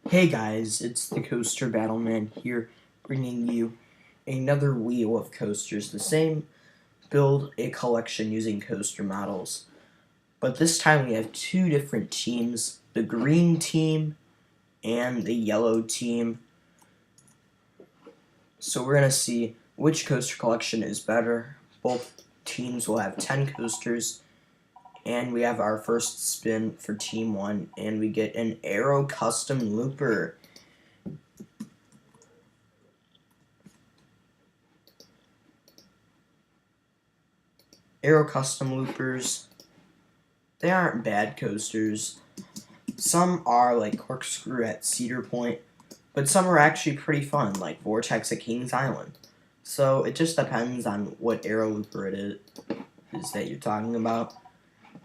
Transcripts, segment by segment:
Hey guys, it's the Coaster Battleman here, bringing you another wheel of coasters. The same build a collection using coaster models, but this time we have two different teams, the green team and the yellow team. So we're going to see which coaster collection is better. Both teams will have 10 coasters, and we have our first spin for Team 1, and we get an Aero Custom Looper. Aero Custom Loopers, they aren't bad coasters. Some are like Corkscrew at Cedar Point, but some are actually pretty fun, like Vortex at Kings Island. So it just depends on what Aero Looper it is that you're talking about.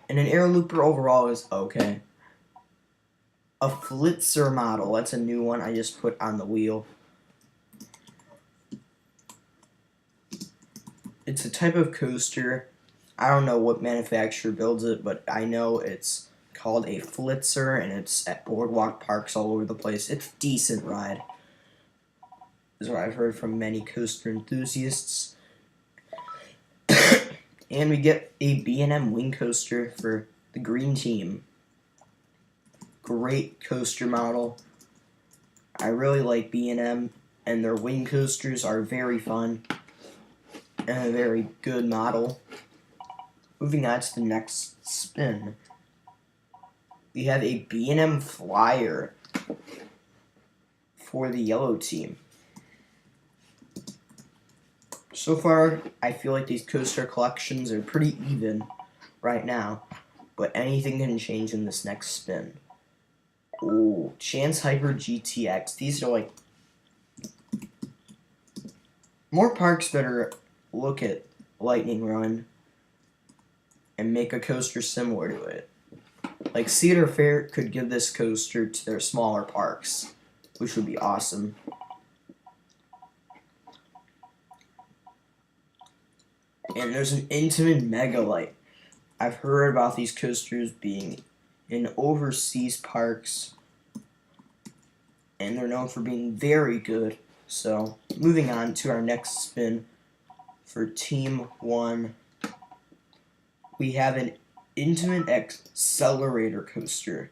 And an Aero Looper overall is okay. A Flitzer model, that's a new one I just put on the wheel. It's a type of coaster. I don't know what manufacturer builds it, but I know it's called a Flitzer, and it's at boardwalk parks all over the place. It's a decent ride, is what I've heard from many coaster enthusiasts. And we get a B&M wing coaster for the green team. Great coaster model. I really like B&M, and their wing coasters are very fun and a very good model. Moving on to the next spin, we have a B&M Flyer for the yellow team. So far, I feel like these coaster collections are pretty even right now, but anything can change in this next spin. Ooh, Chance Hyper GTX. These are like... More parks better look at Lightning Run and make a coaster similar to it. Like Cedar Fair could give this coaster to their smaller parks, which would be awesome. And there's an Intamin Megalight. I've heard about these coasters being in overseas parks, and they're known for being very good. So, moving on to our next spin for Team 1, we have an Intamin Accelerator coaster.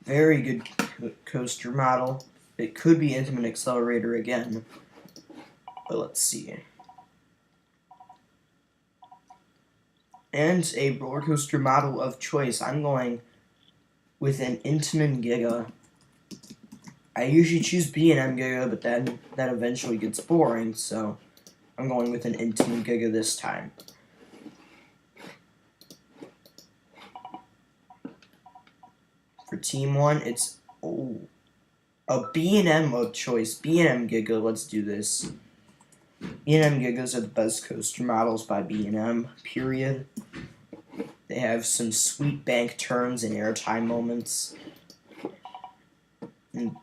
Very good coaster model. It could be Intamin Accelerator again, but let's see. And a roller coaster model of choice. I'm going with an Intamin Giga. I usually choose B&M Giga, but then that eventually gets boring, so I'm going with an Intamin Giga this time. For Team 1, it's a B&M of choice. B&M Giga, let's do this. B&M Gigas are the best coaster models by B&M, period. They have some sweet bank turns and airtime moments. And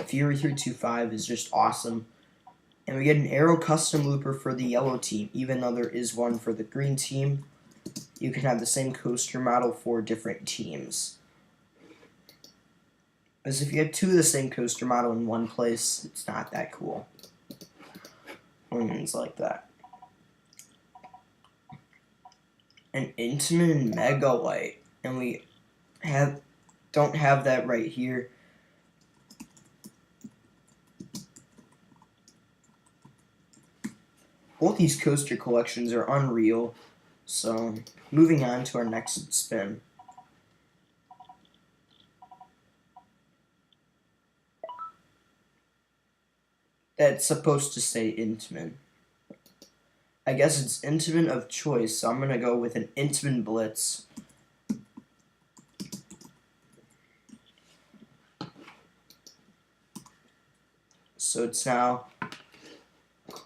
Fury 325 is just awesome. And we get an Aero Custom Looper for the yellow team, even though there is one for the green team. You can have the same coaster model for different teams. Because if you have two of the same coaster model in one place, it's not that cool. It's like that. An Intamin Megalight, and we don't have that right here. Both these coaster collections are unreal. So, moving on to our next spin. That's supposed to say Intamin. I guess it's Intamin of choice, so I'm going to go with an Intamin Blitz. So it's now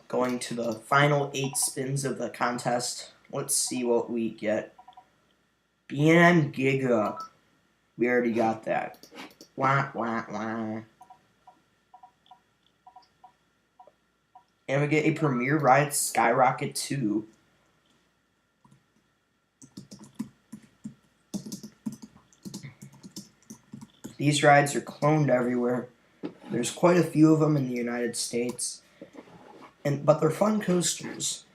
going to the final 8 spins of the contest. Let's see what we get. B&M Giga. We already got that. Wah, wah, wah. And we get a Premier Ride Skyrocket 2. These rides are cloned everywhere. There's quite a few of them in the United States, but they're fun coasters.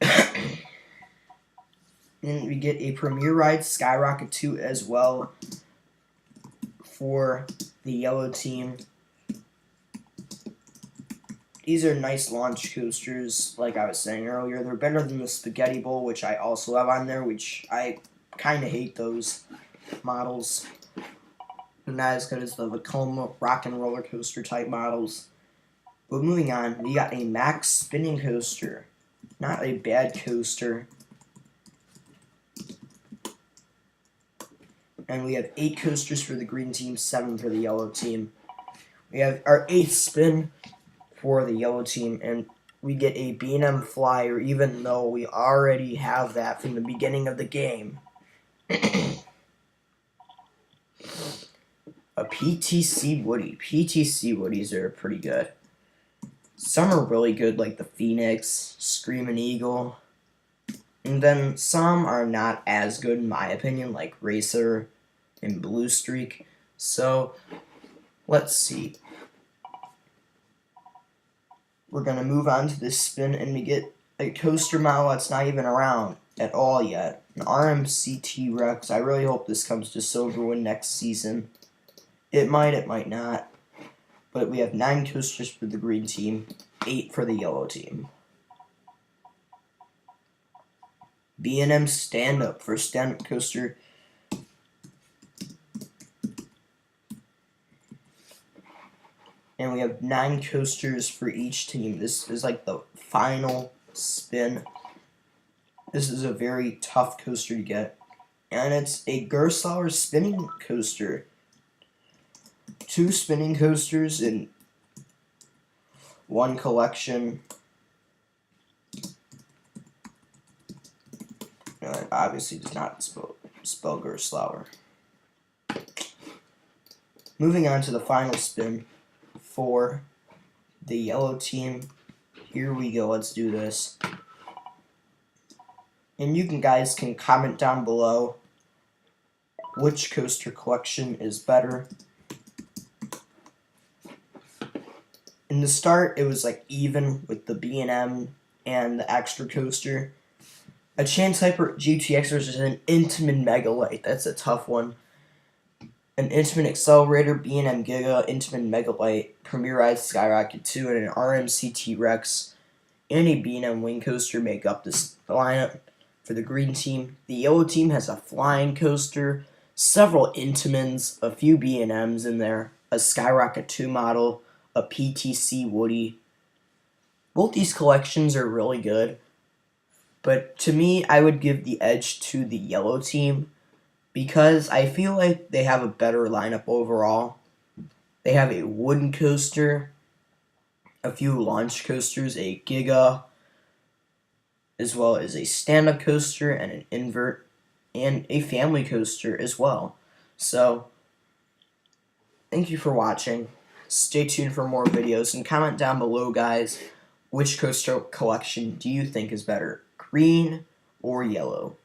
And we get a Premier Ride Skyrocket 2 as well for the yellow team. These are nice launch coasters, like I was saying earlier. They're better than the Spaghetti Bowl, which I also have on there, which I kind of hate those models. They're not as good as the Vekoma Rock and Roller Coaster type models. But moving on, we got a Max Spinning Coaster. Not a bad coaster. And we have 8 coasters for the green team, 7 for the yellow team. We have our 8th spin for the yellow team, and we get a B&M Flyer, even though we already have that from the beginning of the game. A PTC Woody. PTC Woodies are pretty good. Some are really good, like the Phoenix, Screaming Eagle. And then some are not as good, in my opinion, like Racer and Blue Streak. So, let's see. We're going to move on to this spin, and we get a coaster model that's not even around at all yet. An RMC T-Rex. I really hope this comes to Silverwind next season. It might not. But we have 9 coasters for the green team, 8 for the yellow team. B&M Stand-Up for stand-up coaster. And we have 9 coasters for each team. This is like the final spin. This is a very tough coaster to get. And it's a Gerstlauer spinning coaster. 2 spinning coasters in one collection. It obviously does not spell Gerstlauer. Moving on to the final spin for the yellow team. Here we go. Let's do this. And you guys can comment down below which coaster collection is better. In the start, it was like even with the B&M and the extra coaster. A Chance Hyper GTX versus an Intamin Megalight. That's a tough one. An Intamin Accelerator, B&M Giga, Intamin Megalight, Premier Ride Skyrocket 2, and an RMC T-Rex and a B&M Wing Coaster make up this lineup for the green team. The yellow team has a flying coaster, several Intamins, a few B&Ms in there, a Skyrocket 2 model, a PTC Woody. Both these collections are really good, but to me, I would give the edge to the yellow team because I feel like they have a better lineup overall. They have a wooden coaster, a few launch coasters, a Giga, as well as a stand-up coaster and an invert, and a family coaster as well. So, thank you for watching. Stay tuned for more videos, and comment down below, guys, which coaster collection do you think is better, green or yellow?